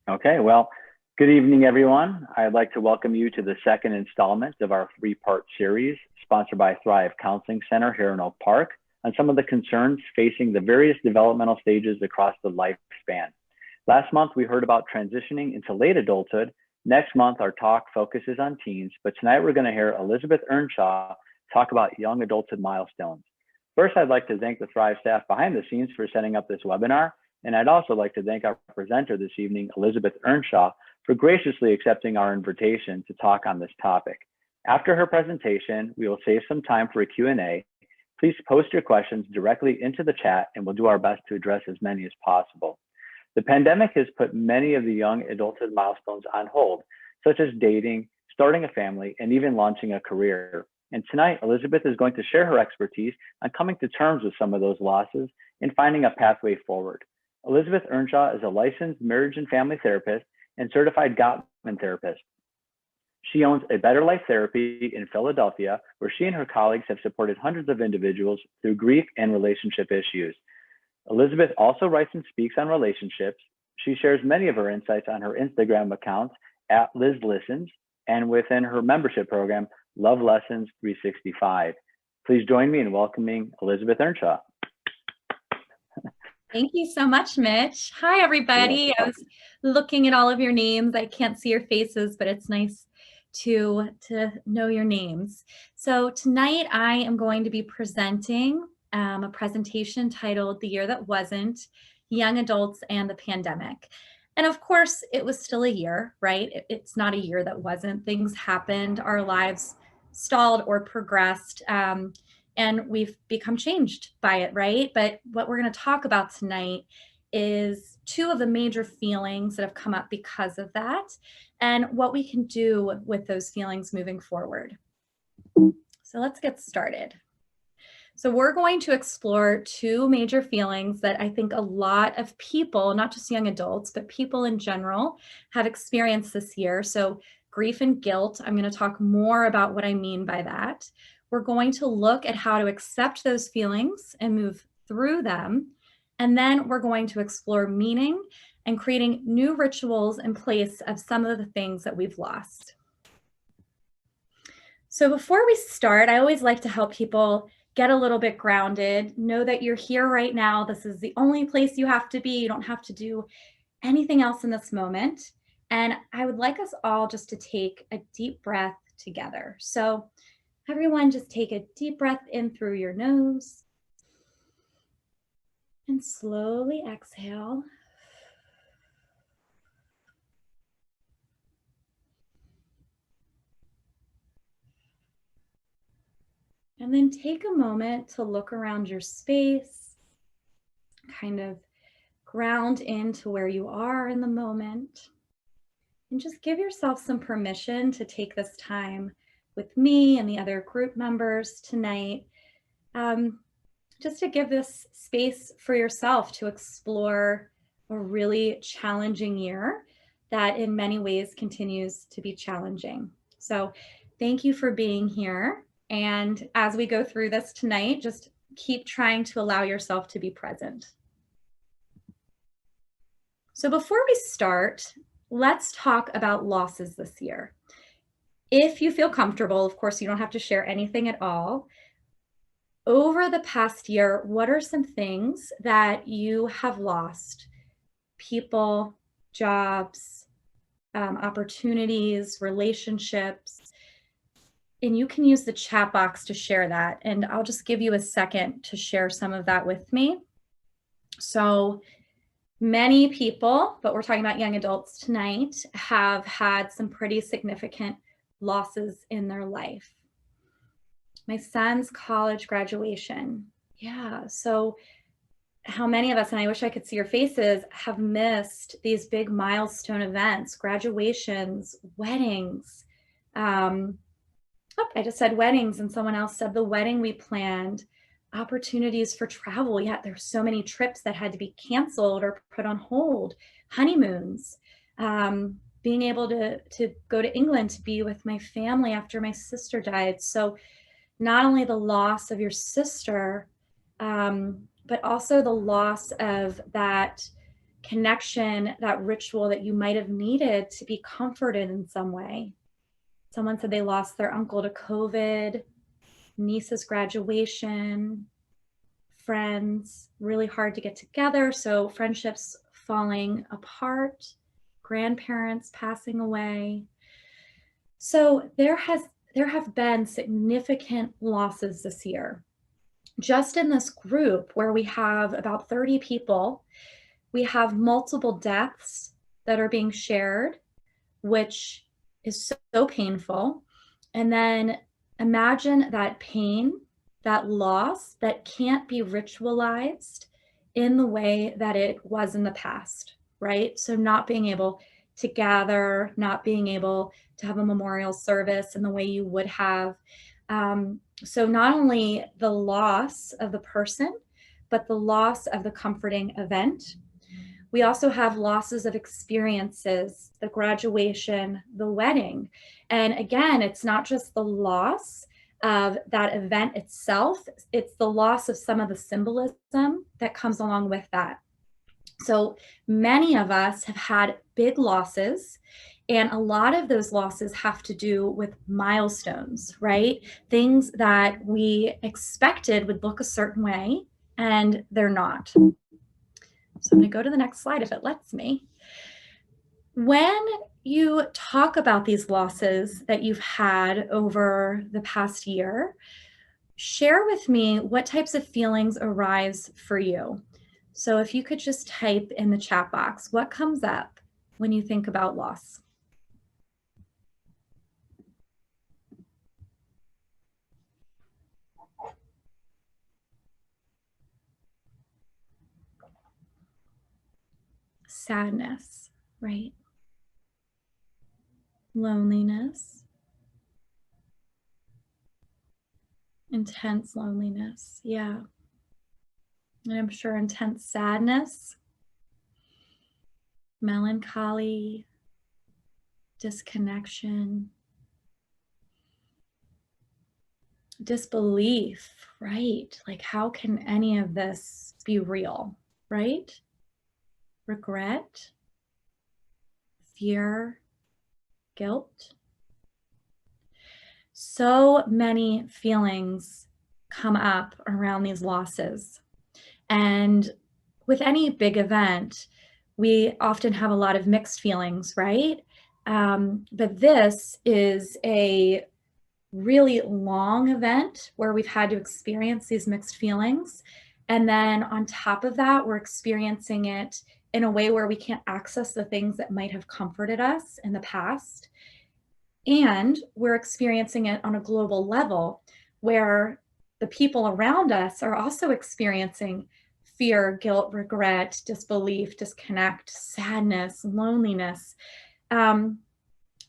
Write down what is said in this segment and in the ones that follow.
Okay, well, good evening, everyone. I'd like to welcome you to the second installment of our three-part series sponsored by Thrive Counseling Center here in Oak Park on some of the concerns facing the various developmental stages across the lifespan. Last month, we heard about transitioning into late adulthood. Next month, our talk focuses on teens, but tonight we're going to hear Elizabeth Earnshaw talk about young adulthood milestones. First, I'd like to thank the Thrive staff behind the scenes for setting up this webinar. And I'd also like to thank our presenter this evening, Elizabeth Earnshaw, for graciously accepting our invitation to talk on this topic. After her presentation, we will save some time for a Q&A. Please post your questions directly into the chat and we'll do our best to address as many as possible. The pandemic has put many of the young adulthood milestones on hold, such as dating, starting a family, and even launching a career. And tonight, Elizabeth is going to share her expertise on coming to terms with some of those losses and finding a pathway forward. Elizabeth Earnshaw is a licensed marriage and family therapist and certified Gottman therapist. She owns a Better Life Therapy in Philadelphia, where she and her colleagues have supported hundreds of individuals through grief and relationship issues. Elizabeth also writes and speaks on relationships. She shares many of her insights on her Instagram account @LizListens and within her membership program, Love Lessons 365. Please join me in welcoming Elizabeth Earnshaw. Thank you so much, Mitch. Hi, everybody. I was looking at all of your names. I can't see your faces, but it's nice to know your names. So tonight I am going to be presenting a presentation titled The Year That Wasn't, Young Adults and the Pandemic. And of course, it was still a year, right? It's not a year that wasn't. Things happened, our lives stalled or progressed. And we've become changed by it, right? But what we're going to talk about tonight is two of the major feelings that have come up because of that and what we can do with those feelings moving forward. So let's get started. So we're going to explore two major feelings that I think a lot of people, not just young adults, but people in general have experienced this year. So grief and guilt, I'm going to talk more about what I mean by that. We're going to look at how to accept those feelings and move through them. And then we're going to explore meaning and creating new rituals in place of some of the things that we've lost. So before we start, I always like to help people get a little bit grounded. Know that you're here right now. This is the only place you have to be. You don't have to do anything else in this moment. And I would like us all just to take a deep breath together. So everyone just take a deep breath in through your nose and slowly exhale. And then take a moment to look around your space, kind of ground into where you are in the moment, and just give yourself some permission to take this time with me and the other group members tonight, just to give this space for yourself to explore a really challenging year that in many ways continues to be challenging. So thank you for being here. And as we go through this tonight, just keep trying to allow yourself to be present. So before we start, let's talk about losses this year. If you feel comfortable, of course, you don't have to share anything at all. Over the past year, what are some things that you have lost? People, jobs, opportunities, relationships. And you can use the chat box to share that. And I'll just give you a second to share some of that with me. So many people, but we're talking about young adults tonight, have had some pretty significant losses in their life. My son's college graduation. Yeah, so how many of us, and I wish I could see your faces, have missed these big milestone events, graduations, weddings. I just said weddings and someone else said the wedding we planned, opportunities for travel. Yeah, there's so many trips that had to be canceled or put on hold, honeymoons, being able to go to England to be with my family after my sister died. So not only the loss of your sister, but also the loss of that connection, that ritual that you might have needed to be comforted in some way. Someone said they lost their uncle to COVID, niece's graduation, friends, really hard to get together. So friendships falling apart, grandparents passing away. So there have been significant losses this year. Just in this group where we have about 30 people, we have multiple deaths that are being shared, which is so painful. And then imagine that pain, that loss that can't be ritualized in the way that it was in the past, right? So not being able to gather, not being able to have a memorial service in the way you would have. So not only the loss of the person, but the loss of the comforting event. We also have losses of experiences, the graduation, the wedding. And again, it's not just the loss of that event itself, it's the loss of some of the symbolism that comes along with that. So many of us have had big losses, and a lot of those losses have to do with milestones, right? Things that we expected would look a certain way, and they're not. So I'm going to go to the next slide if it lets me. When you talk about these losses that you've had over the past year, share with me what types of feelings arise for you. So if you could just type in the chat box, what comes up when you think about loss? Sadness, right? Loneliness. Intense loneliness, yeah. And I'm sure intense sadness, melancholy, disconnection, disbelief, right? Like, how can any of this be real, right? Regret, fear, guilt. So many feelings come up around these losses. And with any big event, we often have a lot of mixed feelings, right? But this is a really long event where we've had to experience these mixed feelings. And then on top of that, we're experiencing it in a way where we can't access the things that might have comforted us in the past. And we're experiencing it on a global level where the people around us are also experiencing fear, guilt, regret, disbelief, disconnect, sadness, loneliness, at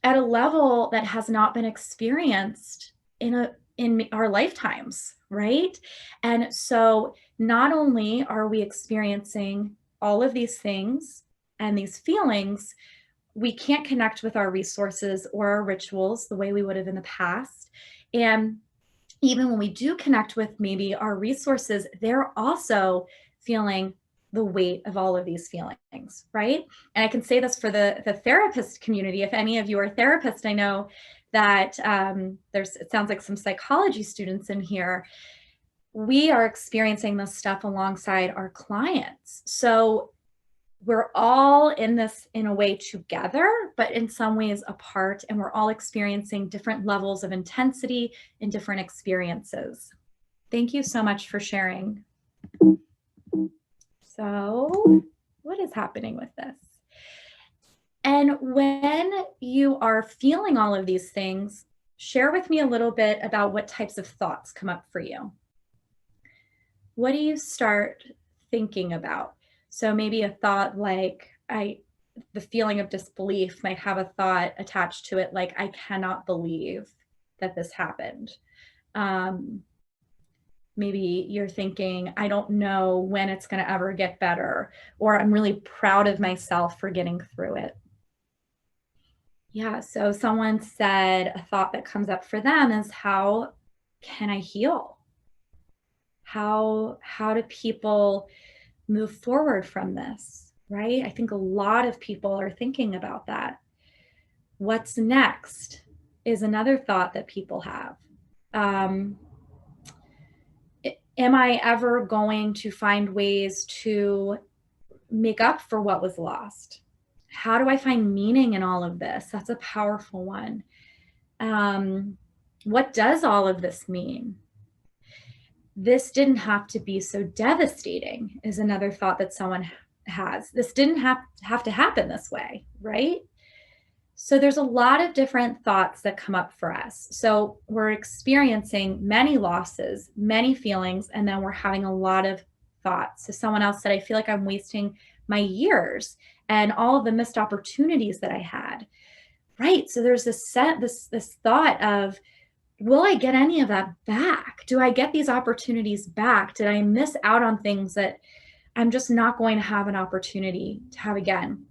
a level that has not been experienced in our lifetimes, right? And so not only are we experiencing all of these things and these feelings, we can't connect with our resources or our rituals the way we would have in the past. And even when we do connect with maybe our resources, they're also feeling the weight of all of these feelings, right? And I can say this for the therapist community. If any of you are therapists, I know that it sounds like some psychology students in here. We are experiencing this stuff alongside our clients. So we're all in this in a way together, but in some ways apart, and we're all experiencing different levels of intensity and different experiences. Thank you so much for sharing. So what is happening with this? And when you are feeling all of these things, share with me a little bit about what types of thoughts come up for you. What do you start thinking about? So maybe a thought like, the feeling of disbelief might have a thought attached to it, like, I cannot believe that this happened. Maybe you're thinking, I don't know when it's going to ever get better, or I'm really proud of myself for getting through it. Yeah, so someone said a thought that comes up for them is, how can I heal? How do people move forward from this? right? I think a lot of people are thinking about that. What's next is another thought that people have. Am I ever going to find ways to make up for what was lost? How do I find meaning in all of this? That's a powerful one. What does all of this mean? This didn't have to be so devastating, is another thought that someone has. This didn't have to happen this way, right? So there's a lot of different thoughts that come up for us. So we're experiencing many losses, many feelings, and then we're having a lot of thoughts. So someone else said, I feel like I'm wasting my years and all of the missed opportunities that I had. Right. So there's this thought of, will I get any of that back? Do I get these opportunities back? Did I miss out on things that I'm just not going to have an opportunity to have again?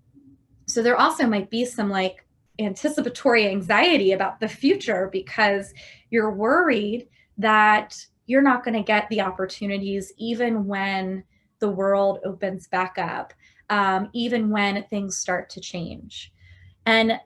So there also might be some like anticipatory anxiety about the future because you're worried that you're not going to get the opportunities even when the world opens back up, even when things start to change. And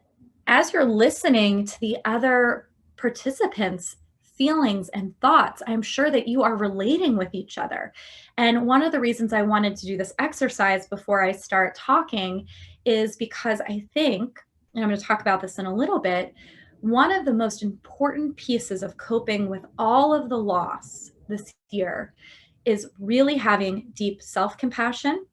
as you're listening to the other participants' feelings and thoughts, I'm sure that you are relating with each other. And one of the reasons I wanted to do this exercise before I start talking is because I think, and I'm going to talk about this in a little bit, one of the most important pieces of coping with all of the loss this year is really having deep self-compassion.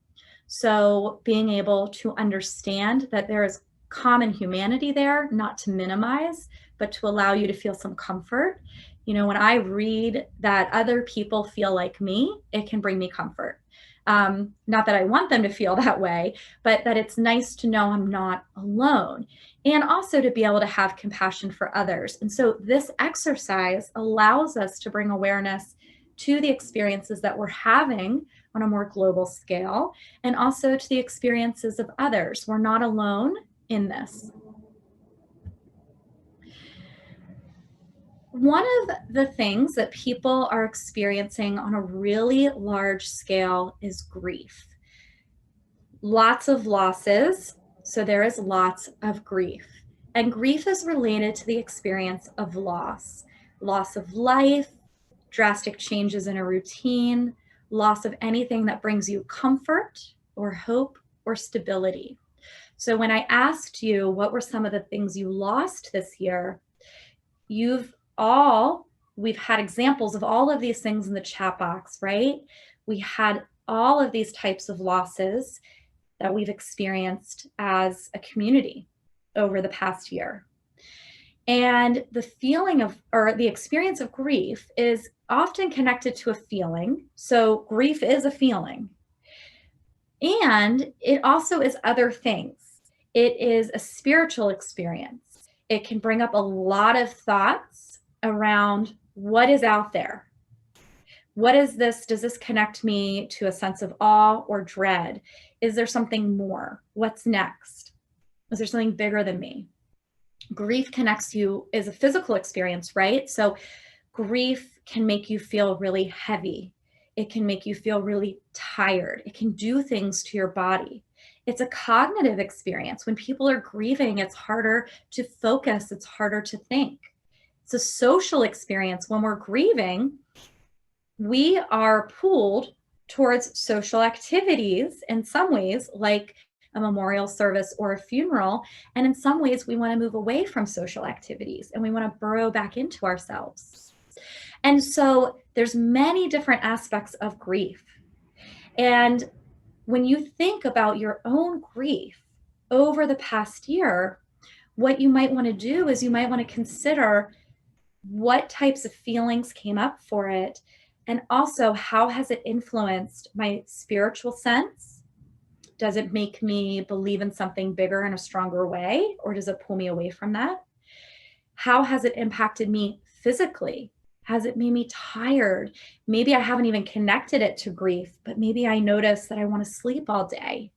So being able to understand that there is common humanity there, not to minimize, but to allow you to feel some comfort. You know, when I read that other people feel like me, it can bring me comfort. Not that I want them to feel that way, but that it's nice to know I'm not alone. And also to be able to have compassion for others. And so this exercise allows us to bring awareness to the experiences that we're having on a more global scale, and also to the experiences of others. We're not alone in this. One of the things that people are experiencing on a really large scale is grief. Lots of losses, so there is lots of grief. And grief is related to the experience of loss of life, drastic changes in a routine, loss of anything that brings you comfort or hope or stability. So when I asked you what were some of the things you lost this year, we've had examples of all of these things in the chat box, right? We had all of these types of losses that we've experienced as a community over the past year. And the feeling of, or the experience of grief is often connected to a feeling. So grief is a feeling. And it also is other things. It is a spiritual experience. It can bring up a lot of thoughts around what is out there. What is this? Does this connect me to a sense of awe or dread? Is there something more? What's next? Is there something bigger than me? Grief connects you is a physical experience, right? So grief can make you feel really heavy. It can make you feel really tired. It can do things to your body. It's a cognitive experience. When people are grieving, it's harder to focus. It's harder to think. It's a social experience. When we're grieving, we are pulled towards social activities in some ways, like a memorial service or a funeral. And in some ways, we want to move away from social activities and we want to burrow back into ourselves. And so there's many different aspects of grief. And when you think about your own grief over the past year, what you might want to do is you might want to consider what types of feelings came up for it, and also how has it influenced my spiritual sense? Does it make me believe in something bigger in a stronger way, or does it pull me away from that? How has it impacted me physically? Has it made me tired? Maybe I haven't even connected it to grief, but maybe I notice that I want to sleep all day,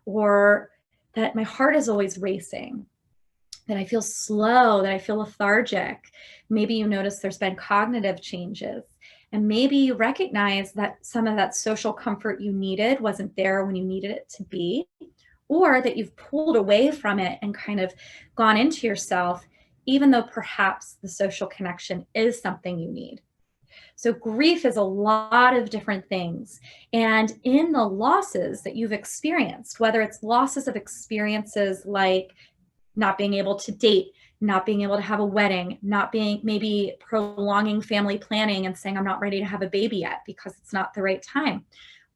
or that my heart is always racing, that I feel slow, that I feel lethargic. Maybe you notice there's been cognitive changes. And maybe you recognize that some of that social comfort you needed wasn't there when you needed it to be, or that you've pulled away from it and kind of gone into yourself, even though perhaps the social connection is something you need. So grief is a lot of different things. And in the losses that you've experienced, whether it's losses of experiences like not being able to date, not being able to have a wedding, not being maybe prolonging family planning and saying, I'm not ready to have a baby yet because it's not the right time,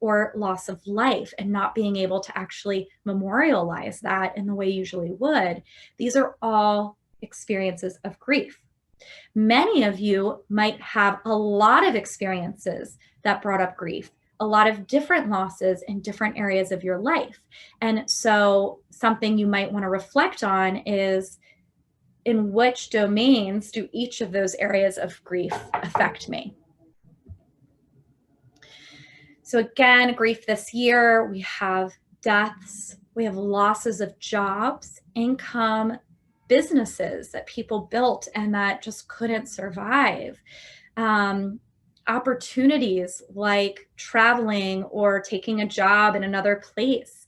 or loss of life and not being able to actually memorialize that in the way you usually would. These are all experiences of grief. Many of you might have a lot of experiences that brought up grief, a lot of different losses in different areas of your life. And so something you might want to reflect on is, in which domains do each of those areas of grief affect me? So again, grief this year, we have deaths, we have losses of jobs, income, businesses that people built and that just couldn't survive. Opportunities like traveling or taking a job in another place.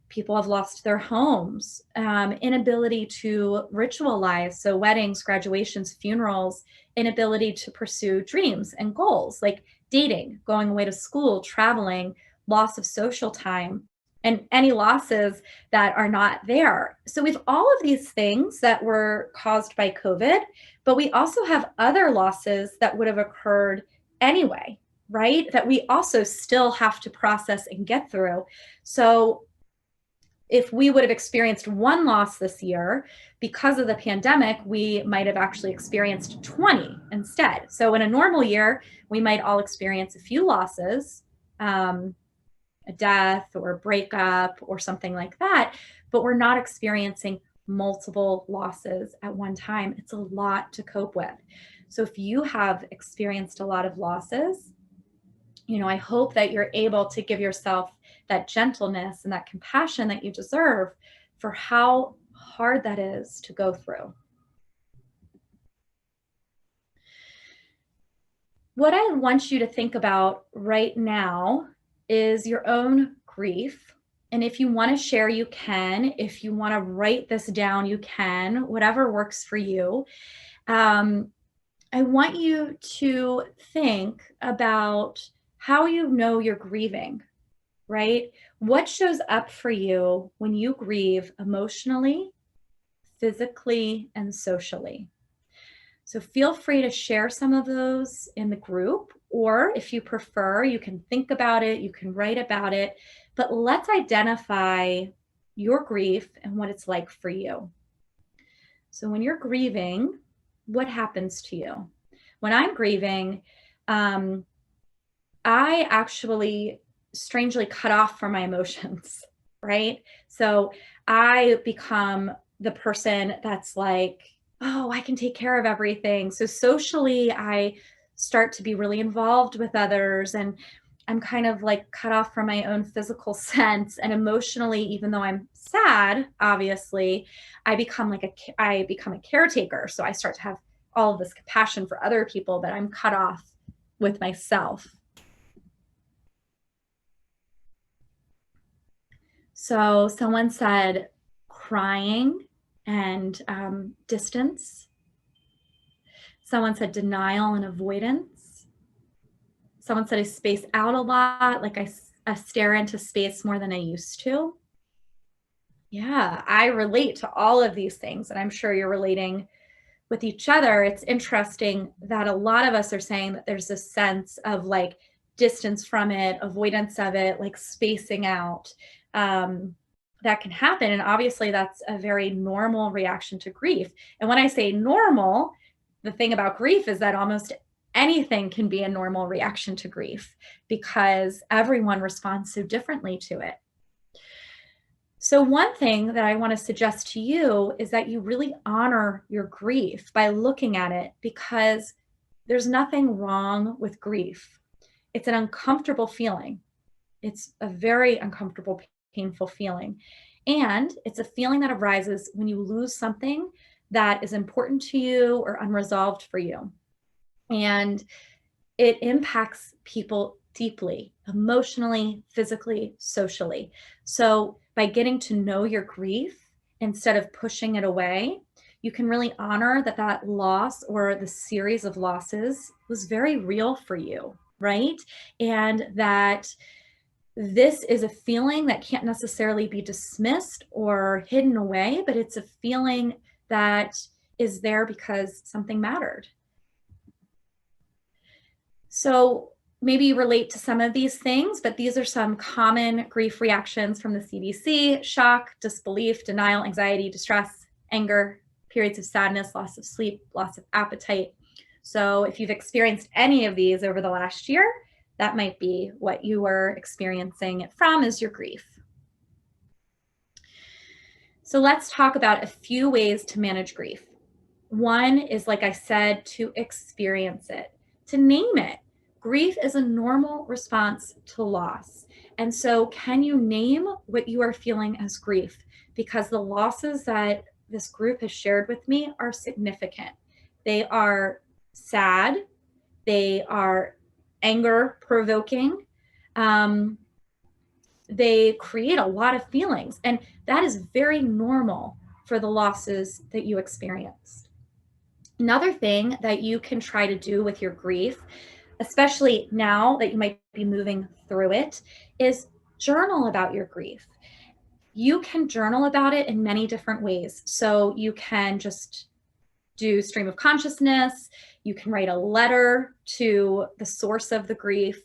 People have lost their homes, inability to ritualize, so weddings, graduations, funerals, inability to pursue dreams and goals like dating, going away to school, traveling, loss of social time, and any losses that are not there. So we've all of these things that were caused by COVID, but we also have other losses that would have occurred anyway, right? That we also still have to process and get through. So if we would have experienced one loss this year, because of the pandemic, we might have actually experienced 20 instead. So in a normal year, we might all experience a few losses, a death or a breakup or something like that, but we're not experiencing multiple losses at one time. It's a lot to cope with. So if you have experienced a lot of losses, I hope that you're able to give yourself that gentleness and that compassion that you deserve for how hard that is to go through. What I want you to think about right now is your own grief. And if you want to share, you can. If you want to write this down, you can, whatever works for you. I want you to think about how you know you're grieving, right? What shows up for you when you grieve emotionally, physically, and socially? So feel free to share some of those in the group, or if you prefer, you can think about it, you can write about it, but let's identify your grief and what it's like for you. So when you're grieving, what happens to you? When I'm grieving, I actually strangely cut off from my emotions, right? So I become the person that's like, oh, I can take care of everything. So socially, I start to be really involved with others, and I'm kind of like cut off from my own physical sense. And emotionally, even though I'm sad, obviously, I become a caretaker. So I start to have all of this compassion for other people, but I'm cut off with myself. So someone said crying and distance. Someone said denial and avoidance. Someone said I space out a lot, like I stare into space more than I used to. Yeah, I relate to all of these things, and I'm sure you're relating with each other. It's interesting that a lot of us are saying that there's a sense of like distance from it, avoidance of it, like spacing out. That can happen. And obviously that's a very normal reaction to grief. And when I say normal, the thing about grief is that almost anything can be a normal reaction to grief because everyone responds so differently to it. So one thing that I want to suggest to you is that you really honor your grief by looking at it, because there's nothing wrong with grief. It's an uncomfortable feeling. It's a very uncomfortable, painful feeling. And it's a feeling that arises when you lose something that is important to you or unresolved for you. And it impacts people deeply, emotionally, physically, socially. So by getting to know your grief instead of pushing it away, you can really honor that that loss or the series of losses was very real for you, right? And that this is a feeling that can't necessarily be dismissed or hidden away, but it's a feeling that is there because something mattered. So maybe you relate to some of these things, but these are some common grief reactions from the CDC: shock, disbelief, denial, anxiety, distress, anger, periods of sadness, loss of sleep, loss of appetite. So if you've experienced any of these over the last year, that might be what you were experiencing it from, is your grief. So let's talk about a few ways to manage grief. One is, like I said, to experience it, to name it. Grief is a normal response to loss. And so can you name what you are feeling as grief? Because the losses that this group has shared with me are significant. They are sad. They are anger provoking. They create a lot of feelings, and that is very normal for the losses that you experienced. Another thing that you can try to do with your grief, especially now that you might be moving through it, is journal about your grief. You can journal about it in many different ways. So you can just do stream of consciousness. You can write a letter to the source of the grief.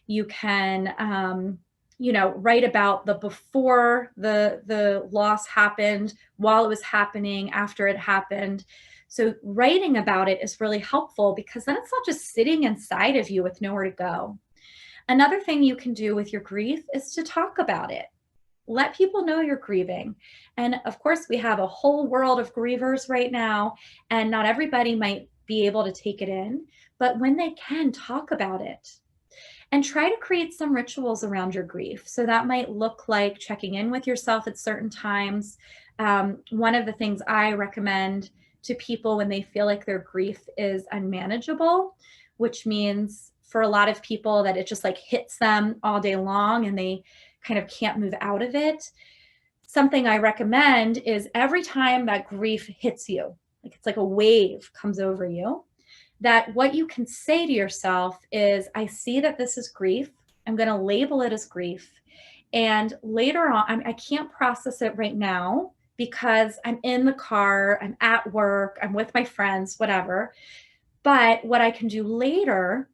You can, write about the before the loss happened, while it was happening, after it happened. So writing about it is really helpful, because then it's not just sitting inside of you with nowhere to go. Another thing you can do with your grief is to talk about it. Let people know you're grieving. And of course, we have a whole world of grievers right now, and not everybody might be able to take it in, but when they can, talk about it. And try to create some rituals around your grief. So that might look like checking in with yourself at certain times. One of the things I recommend to people when they feel like their grief is unmanageable, which means for a lot of people that it just like hits them all day long and they kind of can't move out of it. Something I recommend is every time that grief hits you, like it's like a wave comes over you, that what you can say to yourself is, I see that this is grief. I'm going to label it as grief. And later on, I can't process it right now because I'm in the car, I'm at work, I'm with my friends, whatever. But what I can do later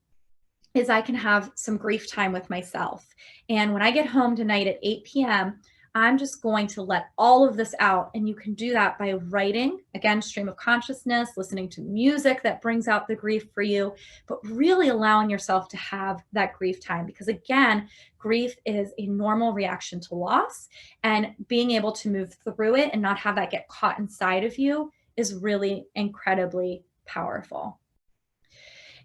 is I can have some grief time with myself. And when I get home tonight at 8 p.m., I'm just going to let all of this out. And you can do that by writing, again, stream of consciousness, listening to music that brings out the grief for you, but really allowing yourself to have that grief time. Because again, grief is a normal reaction to loss, and being able to move through it and not have that get caught inside of you is really incredibly powerful.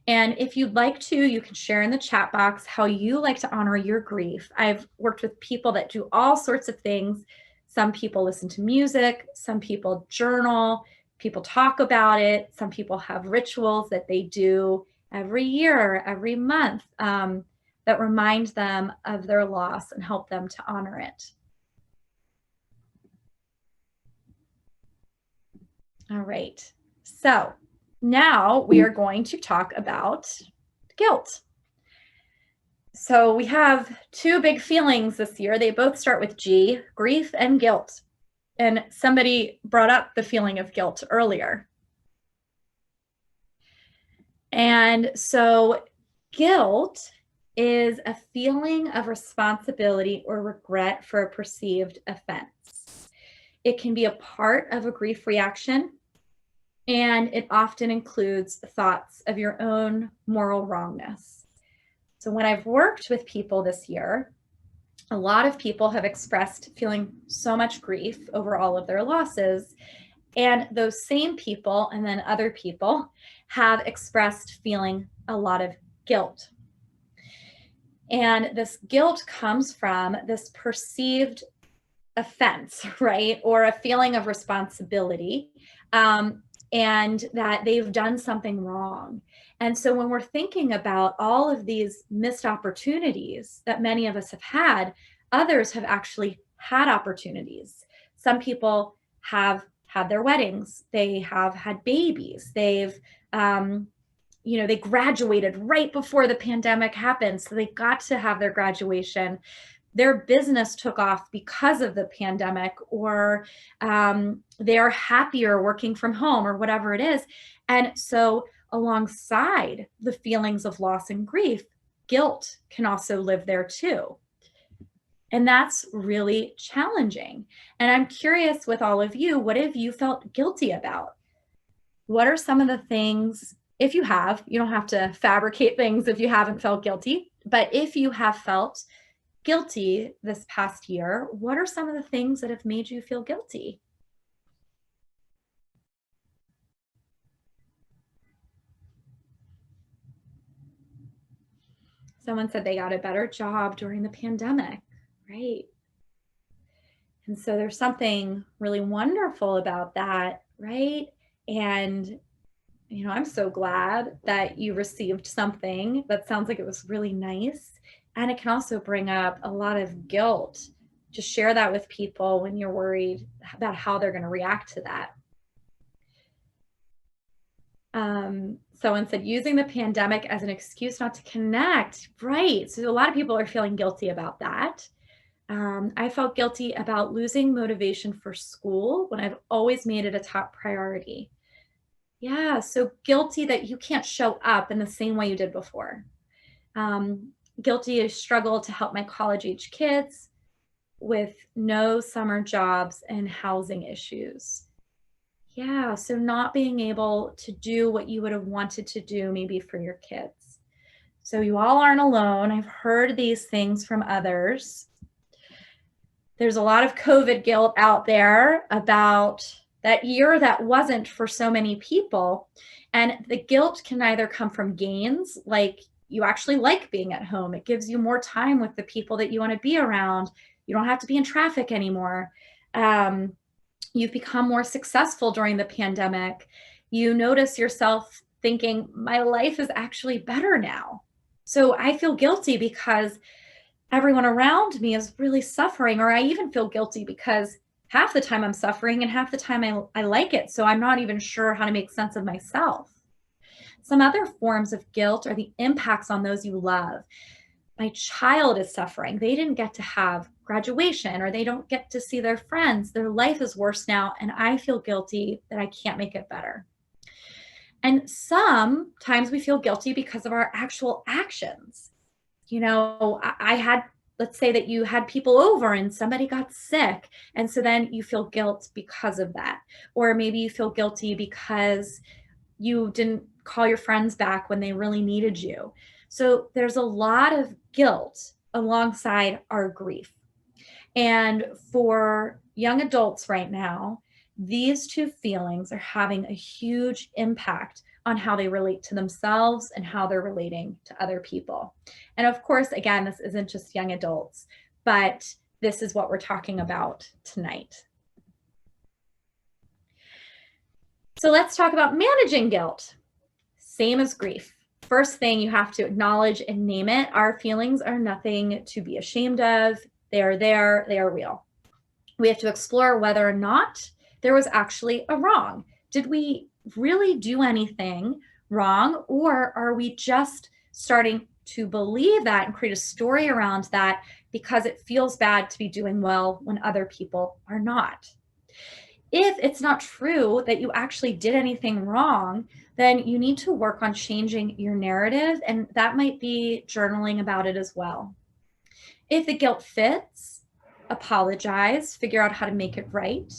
And if you'd like to, you can share in the chat box how you like to honor your grief. I've worked with people that do all sorts of things. Some people listen to music, some people journal, people talk about it. Some people have rituals that they do every year, every month, that remind them of their loss and help them to honor it. All right, so now we are going to talk about guilt. So we have two big feelings this year. They both start with G: grief and guilt. And somebody brought up the feeling of guilt earlier. And so guilt is a feeling of responsibility or regret for a perceived offense. It can be a part of a grief reaction, and it often includes thoughts of your own moral wrongness. So when I've worked with people this year, a lot of people have expressed feeling so much grief over all of their losses. And those same people, and then other people, have expressed feeling a lot of guilt. And this guilt comes from this perceived offense, right? Or a feeling of responsibility. And that they've done something wrong. And so when we're thinking about all of these missed opportunities that many of us have had, others have actually had opportunities. Some people have had their weddings, they have had babies, they graduated right before the pandemic happened. So they got to have their graduation. Their business took off because of the pandemic, or they are happier working from home, or whatever it is. And so, alongside the feelings of loss and grief, guilt can also live there too. And that's really challenging. And I'm curious with all of you, what have you felt guilty about? What are some of the things, if you have, you don't have to fabricate things if you haven't felt guilty, but if you have felt guilty this past year, what are some of the things that have made you feel guilty? Someone said they got a better job during the pandemic, right? And so there's something really wonderful about that, right? And I'm so glad that you received something that sounds like it was really nice. And it can also bring up a lot of guilt. Just share that with people when you're worried about how they're going to react to that. Someone said using the pandemic as an excuse not to connect. Right. So a lot of people are feeling guilty about that. I felt guilty about losing motivation for school when I've always made it a top priority. Yeah, so guilty that you can't show up in the same way you did before. Guilty of struggle to help my college age kids with no summer jobs and housing issues. Yeah, so not being able to do what you would have wanted to do maybe for your kids. So you all aren't alone. I've heard these things from others. There's a lot of COVID guilt out there about that year that wasn't for so many people. And the guilt can either come from gains, like you actually like being at home. It gives you more time with the people that you want to be around. You don't have to be in traffic anymore. You've become more successful during the pandemic. You notice yourself thinking, my life is actually better now. So I feel guilty because everyone around me is really suffering, or I even feel guilty because half the time I'm suffering and half the time I like it. So I'm not even sure how to make sense of myself. Some other forms of guilt are the impacts on those you love. My child is suffering. They didn't get to have graduation, or they don't get to see their friends. Their life is worse now, and I feel guilty that I can't make it better. And sometimes we feel guilty because of our actual actions. Let's say that you had people over and somebody got sick. And so then you feel guilt because of that. Or maybe you feel guilty because you didn't call your friends back when they really needed you. So there's a lot of guilt alongside our grief. And for young adults right now, these two feelings are having a huge impact on how they relate to themselves and how they're relating to other people. And of course, again, this isn't just young adults, but this is what we're talking about tonight. So let's talk about managing guilt. Same as grief. First thing, you have to acknowledge and name it. Our feelings are nothing to be ashamed of. They are there, they are real. We have to explore whether or not there was actually a wrong. Did we really do anything wrong, or are we just starting to believe that and create a story around that because it feels bad to be doing well when other people are not? If it's not true that you actually did anything wrong, then you need to work on changing your narrative, and that might be journaling about it as well. If the guilt fits, apologize, figure out how to make it right.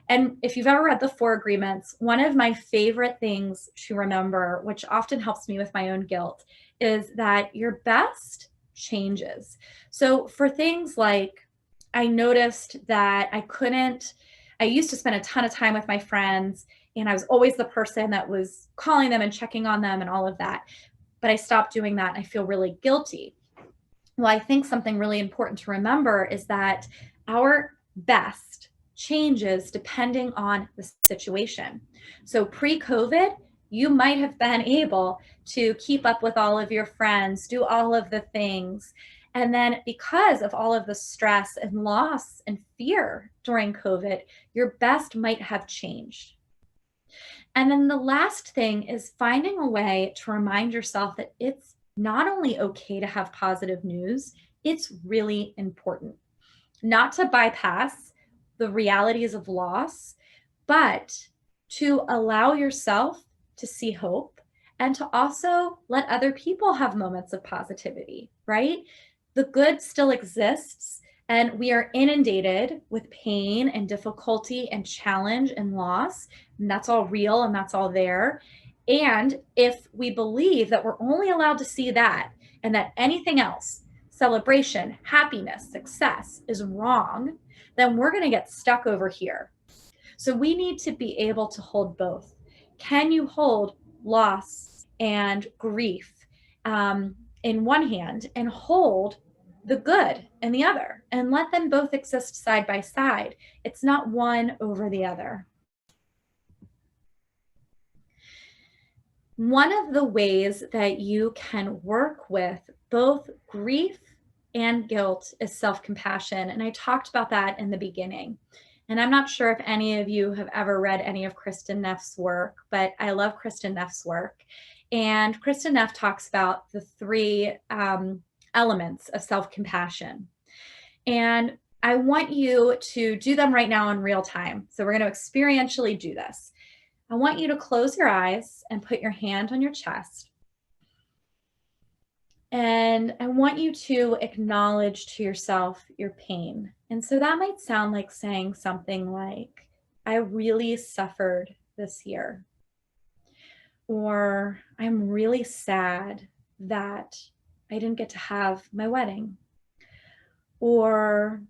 And if you've ever read the 4 Agreements, one of my favorite things to remember, which often helps me with my own guilt, is that your best changes. So for things like, I noticed that I used to spend a ton of time with my friends, and I was always the person that was calling them and checking on them and all of that. But I stopped doing that and I feel really guilty. Well, I think something really important to remember is that our best changes depending on the situation. So pre-COVID, you might have been able to keep up with all of your friends, do all of the things. And then because of all of the stress and loss and fear during COVID, your best might have changed. And then the last thing is finding a way to remind yourself that it's not only okay to have positive news, it's really important. Not to bypass the realities of loss, but to allow yourself to see hope and to also let other people have moments of positivity, right? The good still exists, and we are inundated with pain and difficulty and challenge and loss, and that's all real and that's all there. And if we believe that we're only allowed to see that and that anything else, celebration, happiness, success, is wrong, then we're going to get stuck over here. So we need to be able to hold both. Can you hold loss and grief in one hand and hold the good in the other and let them both exist side by side? It's not one over the other. One of the ways that you can work with both grief and guilt is self-compassion. And I talked about that in the beginning. And I'm not sure if any of you have ever read any of Kristin Neff's work, but I love Kristin Neff's work. And Kristin Neff talks about the three elements of self-compassion. And I want you to do them right now in real time. So we're going to experientially do this. I want you to close your eyes and put your hand on your chest. And I want you to acknowledge to yourself your pain. And so that might sound like saying something like, I really suffered this year. Or I'm really sad that I didn't get to have my wedding. Or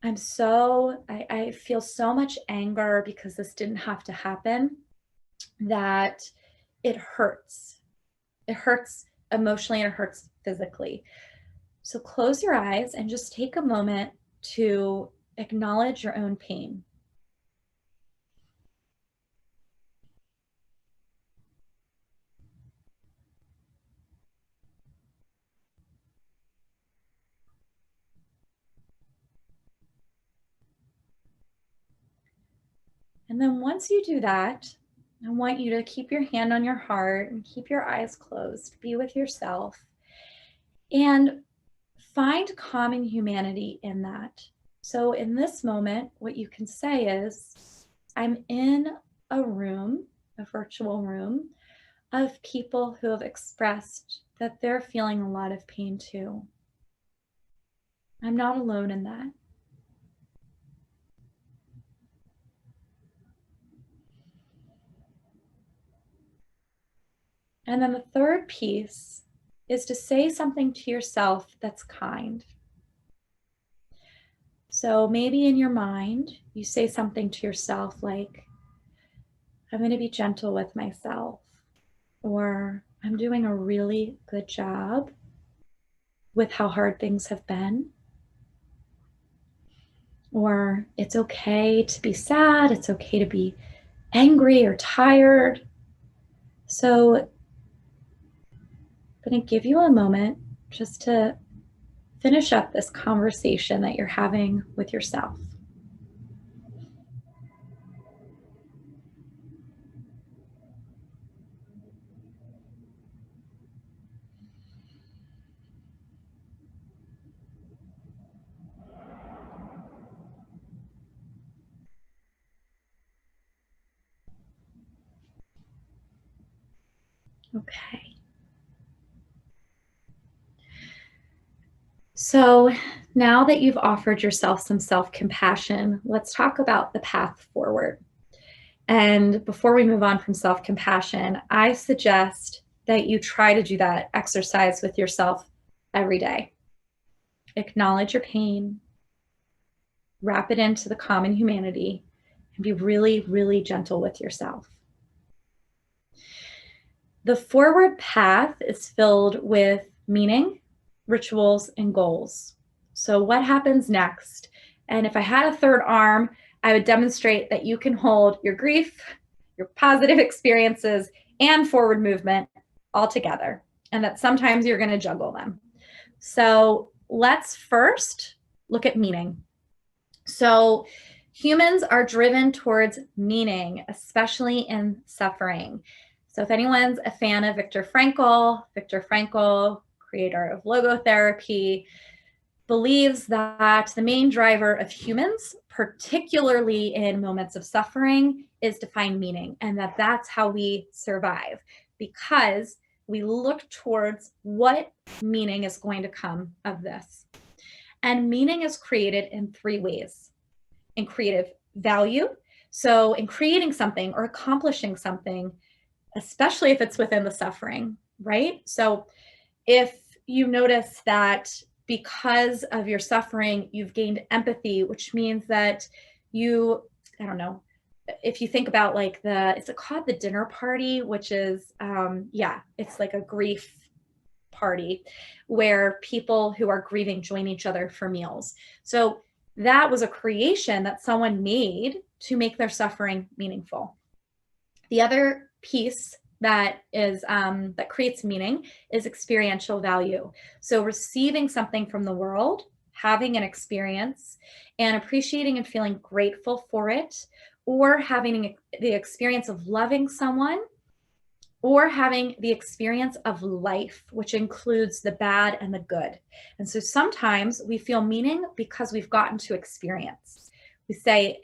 I feel so much anger because this didn't have to happen that it hurts. It hurts emotionally and it hurts physically. So close your eyes and just take a moment to acknowledge your own pain. And then once you do that, I want you to keep your hand on your heart and keep your eyes closed. Be with yourself and find common humanity in that. So in this moment, what you can say is, I'm in a room, a virtual room, of people who have expressed that they're feeling a lot of pain too. I'm not alone in that. And then the third piece is to say something to yourself that's kind. So maybe in your mind, you say something to yourself like, I'm going to be gentle with myself, or I'm doing a really good job with how hard things have been, or it's okay to be sad, it's okay to be angry or tired. So I'm going to give you a moment just to finish up this conversation that you're having with yourself. Okay. So now that you've offered yourself some self-compassion, let's talk about the path forward. And before we move on from self-compassion, I suggest that you try to do that exercise with yourself every day. Acknowledge your pain, wrap it into the common humanity, and be really, really gentle with yourself. The forward path is filled with meaning, rituals, and goals. So what happens next? And if I had a third arm, I would demonstrate that you can hold your grief, your positive experiences, and forward movement all together, and that sometimes you're going to juggle them. So let's first look at meaning. So humans are driven towards meaning, especially in suffering. So if anyone's a fan of Viktor Frankl, creator of logotherapy, believes that the main driver of humans, particularly in moments of suffering, is to find meaning, and that that's how we survive, because we look towards what meaning is going to come of this. And meaning is created in three ways. In creative value, so in creating something or accomplishing something, especially if it's within the suffering, right? So if you notice that because of your suffering, you've gained empathy, which means that you, I don't know, if you think about like is it called the dinner party, which is, yeah, it's like a grief party where people who are grieving join each other for meals. So that was a creation that someone made to make their suffering meaningful. The other piece that is that creates meaning is experiential value. So receiving something from the world, having an experience, and appreciating and feeling grateful for it, or having the experience of loving someone, or having the experience of life, which includes the bad and the good. And so sometimes we feel meaning because we've gotten to experience. We say,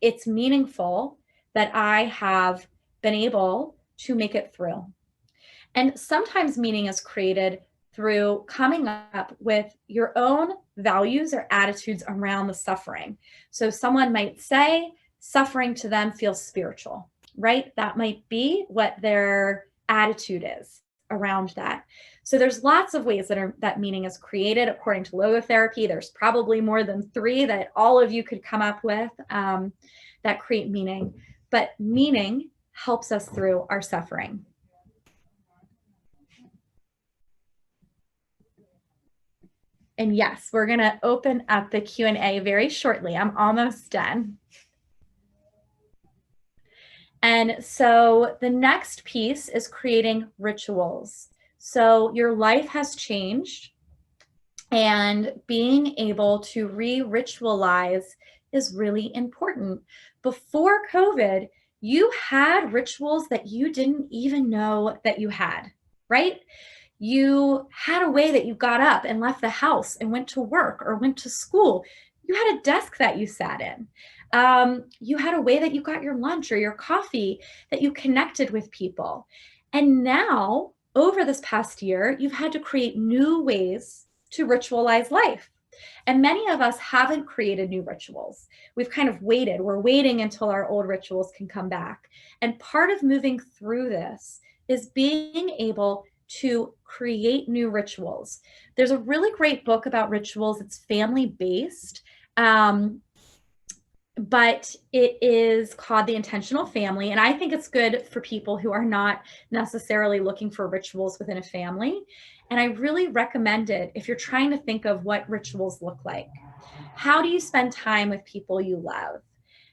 it's meaningful that I have been able to make it through. And sometimes meaning is created through coming up with your own values or attitudes around the suffering. So someone might say suffering to them feels spiritual, right? That might be what their attitude is around that. So there's lots of ways that meaning is created according to logotherapy. There's probably more than 3 that all of you could come up with that create meaning. But meaning helps us through our suffering. And yes, we're going to open up the Q&A very shortly. I'm almost done. And so the next piece is creating rituals. So your life has changed, and being able to re-ritualize is really important. Before COVID, you had rituals that you didn't even know that you had, right? You had a way that you got up and left the house and went to work or went to school. You had a desk that you sat in. You had a way that you got your lunch or your coffee, that you connected with people. And now, over this past year, you've had to create new ways to ritualize life. And many of us haven't created new rituals. We've kind of waited. We're waiting until our old rituals can come back. And part of moving through this is being able to create new rituals. There's a really great book about rituals. It's family-based. But it is called The Intentional Family. And I think it's good for people who are not necessarily looking for rituals within a family. And I really recommend it if you're trying to think of what rituals look like. How do you spend time with people you love?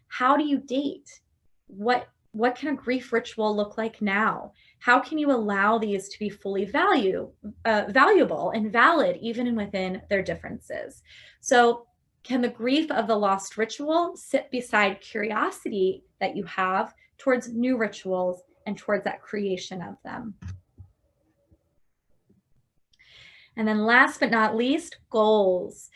How do you date? What can a grief ritual look like now? How can you allow these to be fully valuable and valid even within their differences? So can the grief of the lost ritual sit beside curiosity that you have towards new rituals and towards that creation of them? And then last but not least, goals.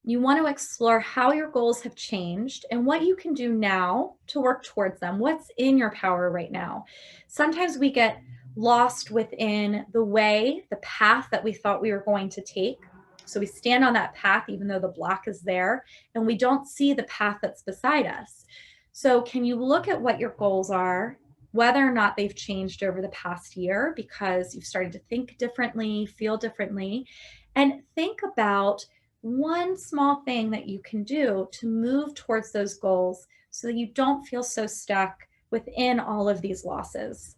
You want to explore how your goals have changed and what you can do now to work towards them. What's in your power right now? Sometimes we get lost within the path that we thought we were going to take. So we stand on that path, even though the block is there, and we don't see the path that's beside us. So can you look at what your goals are, whether or not they've changed over the past year because you've started to think differently, feel differently, and think about one small thing that you can do to move towards those goals so that you don't feel so stuck within all of these losses.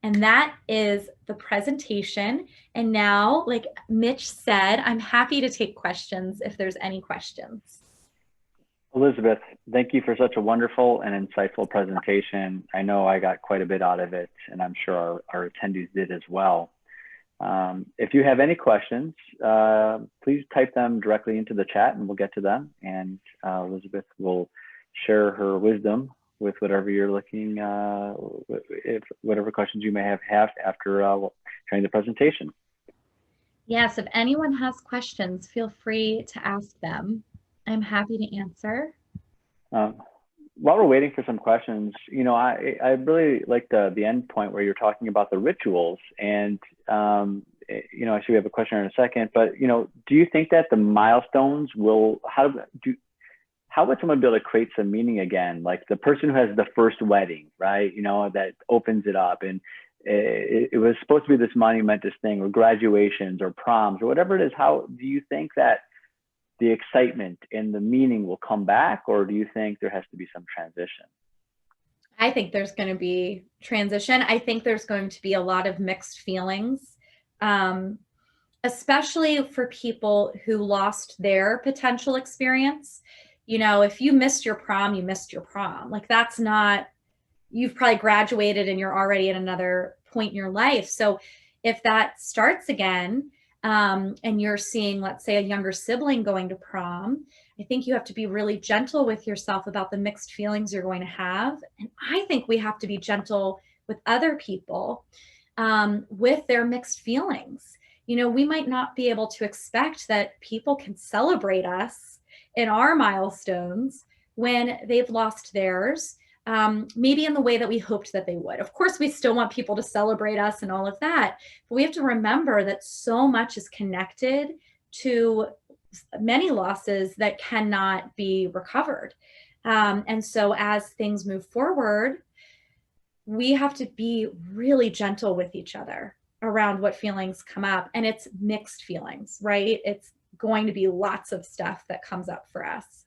And that is the presentation. And now, like Mitch said, I'm happy to take questions if there's any questions. Elizabeth, thank you for such a wonderful and insightful presentation. I know I got quite a bit out of it, and I'm sure our attendees did as well. If you have any questions, please type them directly into the chat and we'll get to them. And Elizabeth will share her wisdom with whatever you're looking, if whatever questions you may have after sharing the presentation. Yes, if anyone has questions, feel free to ask them. I'm happy to answer. While we're waiting for some questions, you know, I really like the end point where you're talking about the rituals, and you know, actually we have a question in a second, but you know, do you think that the milestones will, how would someone be able to create some meaning again? Like the person who has the first wedding, right? You know, that opens it up, and it was supposed to be this monumentous thing, or graduations or proms or whatever it is. How do you think that the excitement and the meaning will come back, or do you think there has to be some transition? I think there's going to be transition. I think there's going to be a lot of mixed feelings, especially for people who lost their potential experience. You know, if you missed your prom, you missed your prom. Like that's not, you've probably graduated and you're already at another point in your life. So if that starts again, and you're seeing, let's say, a younger sibling going to prom, I think you have to be really gentle with yourself about the mixed feelings you're going to have. And I think we have to be gentle with other people with their mixed feelings. You know, we might not be able to expect that people can celebrate us in our milestones when they've lost theirs. Maybe in the way that we hoped that they would. Of course, we still want people to celebrate us and all of that, but we have to remember that so much is connected to many losses that cannot be recovered. And so as things move forward, we have to be really gentle with each other around what feelings come up. And it's mixed feelings, right? It's going to be lots of stuff that comes up for us.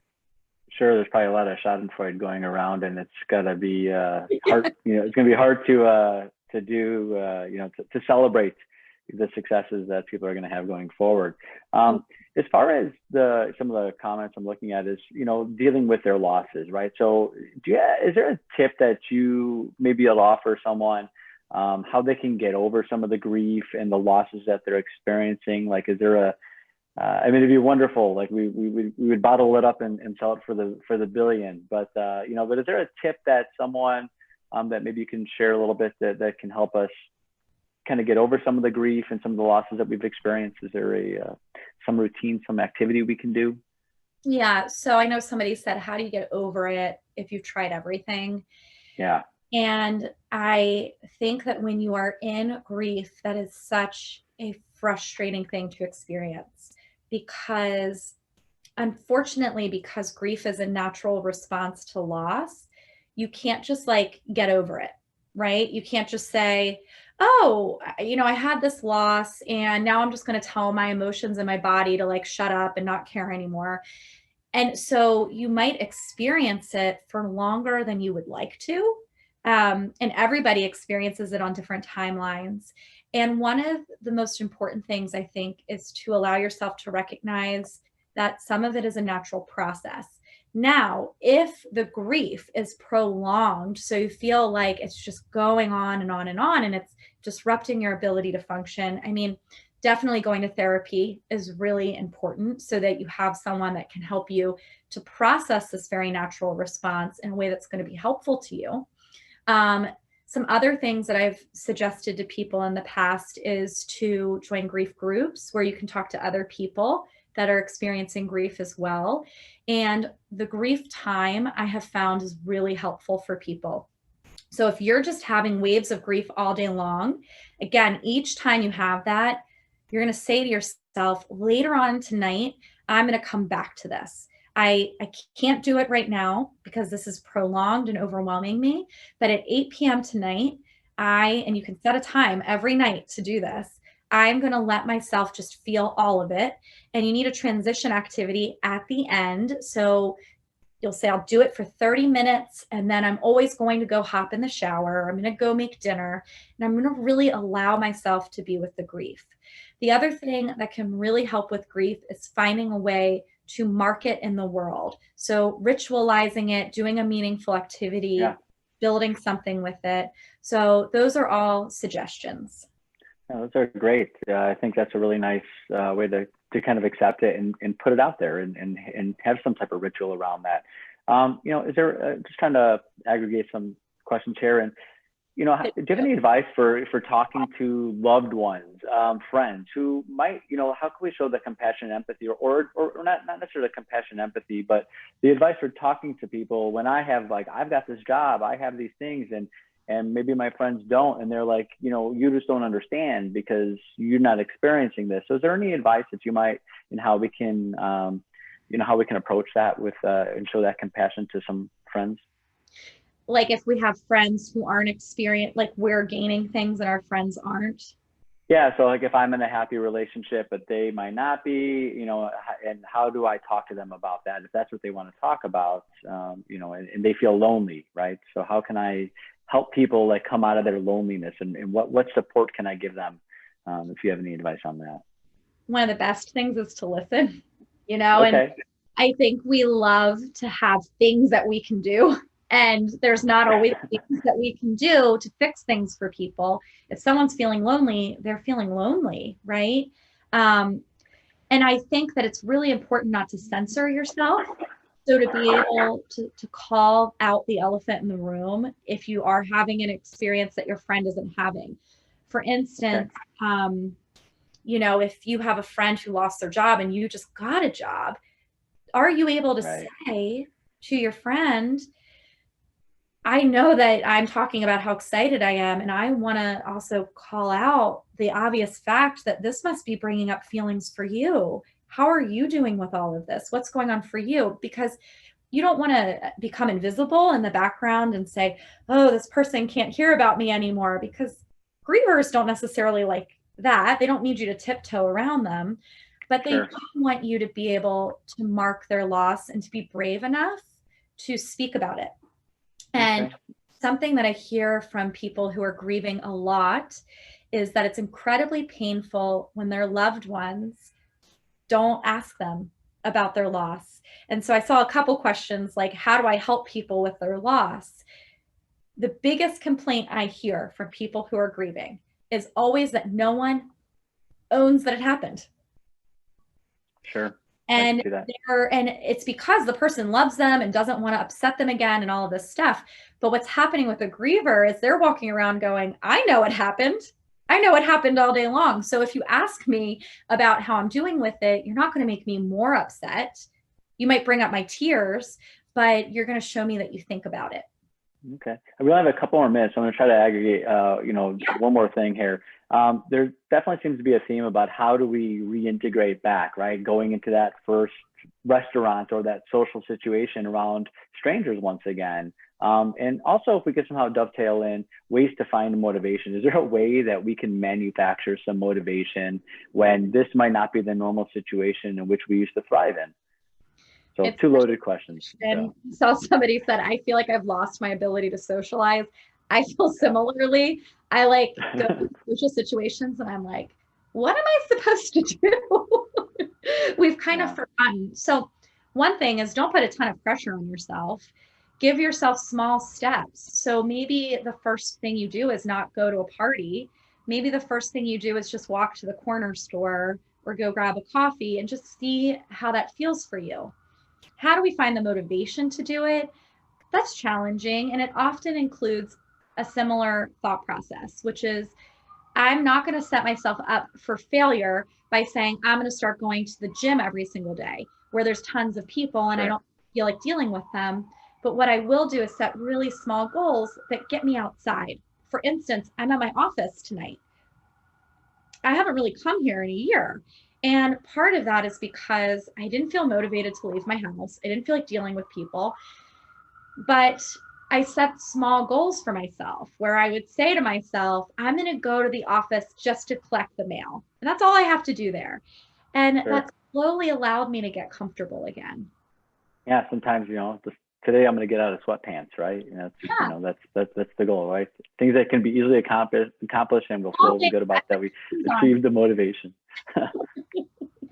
Sure, there's probably a lot of Schadenfreude going around, and it's gotta be hard. You know, it's gonna be hard to do. You know, to celebrate the successes that people are going to have going forward. As far as some of the comments I'm looking at is, you know, dealing with their losses, right? So, is there a tip that you maybe will offer someone how they can get over some of the grief and the losses that they're experiencing? Like, is there a I mean, it'd be wonderful. Like we would bottle it up and sell it for the billion. But you know, but is there a tip that someone that maybe you can share a little bit that can help us kind of get over some of the grief and some of the losses that we've experienced? Is there some routine, some activity we can do? Yeah. So I know somebody said, how do you get over it if you've tried everything? Yeah. And I think that when you are in grief, that is such a frustrating thing to experience, because unfortunately, because grief is a natural response to loss, you can't just like get over it, right? You can't just say, oh, you know, I had this loss and now I'm just going to tell my emotions and my body to like shut up and not care anymore. And so you might experience it for longer than you would like to. And everybody experiences it on different timelines. And one of the most important things, I think, is to allow yourself to recognize that some of it is a natural process. Now, if the grief is prolonged, so you feel like it's just going on and on and on, and it's disrupting your ability to function, I mean, definitely going to therapy is really important so that you have someone that can help you to process this very natural response in a way that's going to be helpful to you. Some other things that I've suggested to people in the past is to join grief groups where you can talk to other people that are experiencing grief as well. And the grief time I have found is really helpful for people. So if you're just having waves of grief all day long, again, each time you have that, you're going to say to yourself, later on tonight, I'm going to come back to this. I can't do it right now because this is prolonged and overwhelming me. But at 8 p.m. tonight, and you can set a time every night to do this, I'm going to let myself just feel all of it. And you need a transition activity at the end. So you'll say, I'll do it for 30 minutes. And then I'm always going to go hop in the shower. I'm going to go make dinner. And I'm going to really allow myself to be with the grief. The other thing that can really help with grief is finding a way to mark it in the world. So ritualizing it, doing a meaningful activity, building something with it. So those are all suggestions. Yeah, those are great. I think that's a really nice way to kind of accept it and put it out there and have some type of ritual around that. Is there, just trying to aggregate some questions here, and do you have any advice for talking to loved ones, friends who might, how can we show the compassion and empathy, or not necessarily compassion and empathy, but the advice for talking to people when I have, like, I've got this job, I have these things, and maybe my friends don't, and they're like, you just don't understand because you're not experiencing this. So is there any advice that you might, in how we can, how we can approach that with, and show that compassion to some friends? Like if we have friends who aren't experienced, like we're gaining things and our friends aren't. Yeah. So like if I'm in a happy relationship, but they might not be, and how do I talk to them about that? If that's what they want to talk about, and they feel lonely, right? So how can I help people like come out of their loneliness, and what support can I give them? If you have any advice on that. One of the best things is to listen, Okay. and I think we love to have things that we can do. And there's not always things that we can do to fix things for people. If someone's feeling lonely, they're feeling lonely, right? And I think that it's really important not to censor yourself. So to be able to call out the elephant in the room if you are having an experience that your friend isn't having. For instance, if you have a friend who lost their job and you just got a job, are you able to say to your friend, I know that I'm talking about how excited I am, and I want to also call out the obvious fact that this must be bringing up feelings for you. How are you doing with all of this? What's going on for you? Because you don't want to become invisible in the background and say, oh, this person can't hear about me anymore, because grievers don't necessarily like that. They don't need you to tiptoe around them, but they want you to be able to mark their loss and to be brave enough to speak about it. And something that I hear from people who are grieving a lot is that it's incredibly painful when their loved ones don't ask them about their loss. And so I saw a couple questions like, how do I help people with their loss? The biggest complaint I hear from people who are grieving is always that no one owns that it happened. Sure. And it's because the person loves them and doesn't want to upset them again and all of this stuff. But what's happening with a griever is they're walking around going, I know what happened. I know what happened all day long. So if you ask me about how I'm doing with it, you're not going to make me more upset. You might bring up my tears, but you're going to show me that you think about it. Okay. We only have a couple more minutes. So I'm going to try to aggregate, one more thing here. There definitely seems to be a theme about how do we reintegrate back, right? Going into that first restaurant or that social situation around strangers once again. And also if we could somehow dovetail in ways to find motivation. Is there a way that we can manufacture some motivation when this might not be the normal situation in which we used to thrive in? So it's two loaded questions. So somebody said, I feel like I've lost my ability to socialize. I feel similarly. I like go to social situations and I'm like, what am I supposed to do? We've kind of forgotten. So one thing is don't put a ton of pressure on yourself. Give yourself small steps. So maybe the first thing you do is not go to a party. Maybe the first thing you do is just walk to the corner store or go grab a coffee and just see how that feels for you. How do we find the motivation to do it? That's challenging. And it often includes a similar thought process, which is I'm not going to set myself up for failure by saying I'm going to start going to the gym every single day where there's tons of people and I don't feel like dealing with them. But what I will do is set really small goals that get me outside. For instance, I'm at my office tonight. I haven't really come here in a year. And part of that is because I didn't feel motivated to leave my house. I didn't feel like dealing with people. But I set small goals for myself where I would say to myself, I'm going to go to the office just to collect the mail. And that's all I have to do there. And that slowly allowed me to get comfortable again. Yeah, sometimes, just today I'm going to get out of sweatpants, right? That's the goal, right? Things that can be easily accomplished and we'll feel good about that. We achieved the motivation.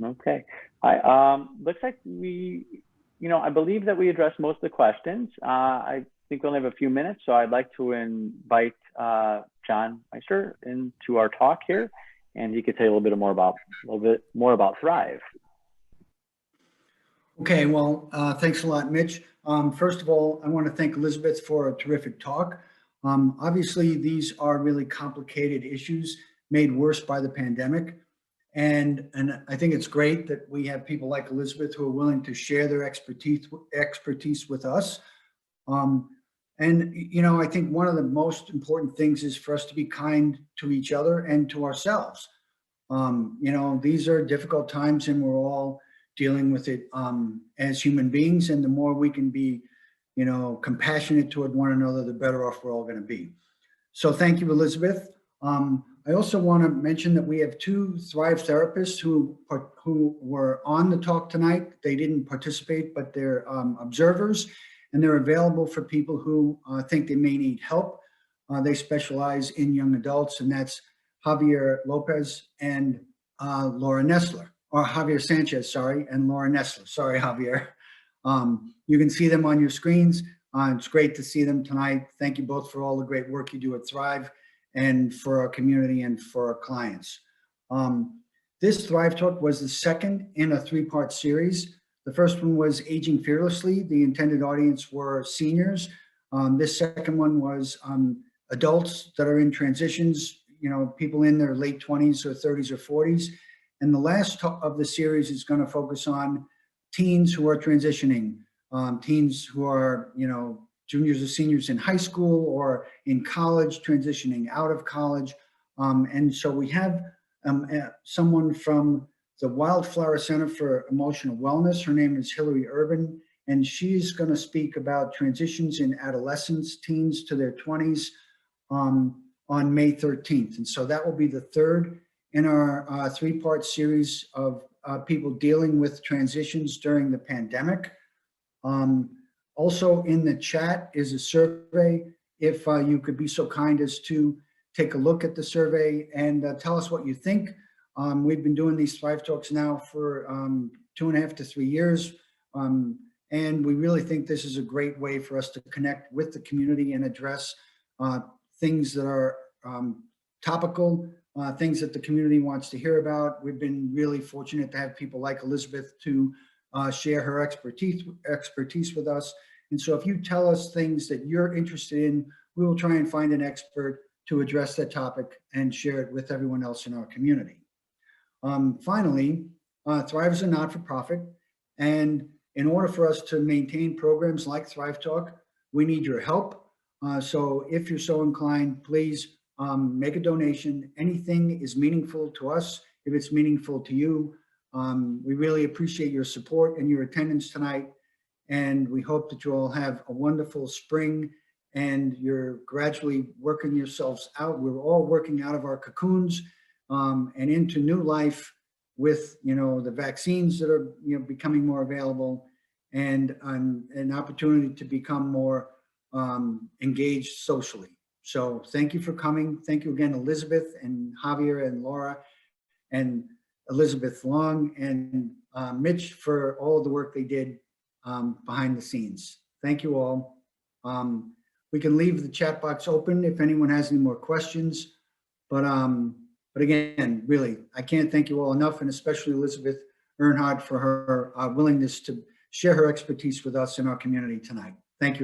Okay. Hi. Looks like I believe that we addressed most of the questions. I think we only have a few minutes, so I'd like to invite John Meister into our talk here, and he could tell you a little bit more about Thrive. Okay, well, thanks a lot, Mitch. First of all, I want to thank Elizabeth for a terrific talk. Obviously, these are really complicated issues made worse by the pandemic. And I think it's great that we have people like Elizabeth who are willing to share their expertise with us. I think one of the most important things is for us to be kind to each other and to ourselves. These are difficult times and we're all dealing with it as human beings. And the more we can be, compassionate toward one another, the better off we're all going to be. So thank you, Elizabeth. I also want to mention that we have two Thrive therapists who were on the talk tonight. They didn't participate, but they're observers, and they're available for people who think they may need help. They specialize in young adults, and that's Javier Lopez and Laura Nestler, or Javier Sanchez, sorry, and Laura Nestler. Sorry, Javier. You can see them on your screens. It's great to see them tonight. Thank you both for all the great work you do at Thrive and for our community and for our clients. This Thrive Talk was the second in a three-part series. The first one was Aging Fearlessly. The intended audience were seniors. This second one was adults that are in transitions, people in their late 20s or 30s or 40s. And the last of the series is going to focus on teens who are transitioning, teens who are, juniors or seniors in high school or in college, transitioning out of college. And so we have someone from the Wildflower Center for Emotional Wellness. Her name is Hillary Urban, and she's going to speak about transitions in adolescents, teens to their 20s on May 13th. And so that will be the third in our three-part series of people dealing with transitions during the pandemic. Also in the chat is a survey. If you could be so kind as to take a look at the survey and tell us what you think. We've been doing these Thrive Talks now for 2.5 to 3 years. And we really think this is a great way for us to connect with the community and address things that are topical, things that the community wants to hear about. We've been really fortunate to have people like Elizabeth to share her expertise with us. And so if you tell us things that you're interested in, we will try and find an expert to address that topic and share it with everyone else in our community. Finally, Thrive is a not-for-profit, and in order for us to maintain programs like Thrive Talk, we need your help. So if you're so inclined, please make a donation. Anything is meaningful to us if it's meaningful to you. We really appreciate your support and your attendance tonight, and we hope that you all have a wonderful spring and you're gradually working yourselves out. We're all working out of our cocoons and into new life with the vaccines that are becoming more available, and an opportunity to become more engaged socially. So thank you for coming. Thank you again, Elizabeth and Javier and Laura and Elizabeth Long and Mitch for all the work they did behind the scenes. Thank you all. We can leave the chat box open if anyone has any more questions. But again, really, I can't thank you all enough, and especially Elizabeth Earnshaw for her willingness to share her expertise with us in our community tonight. Thank you.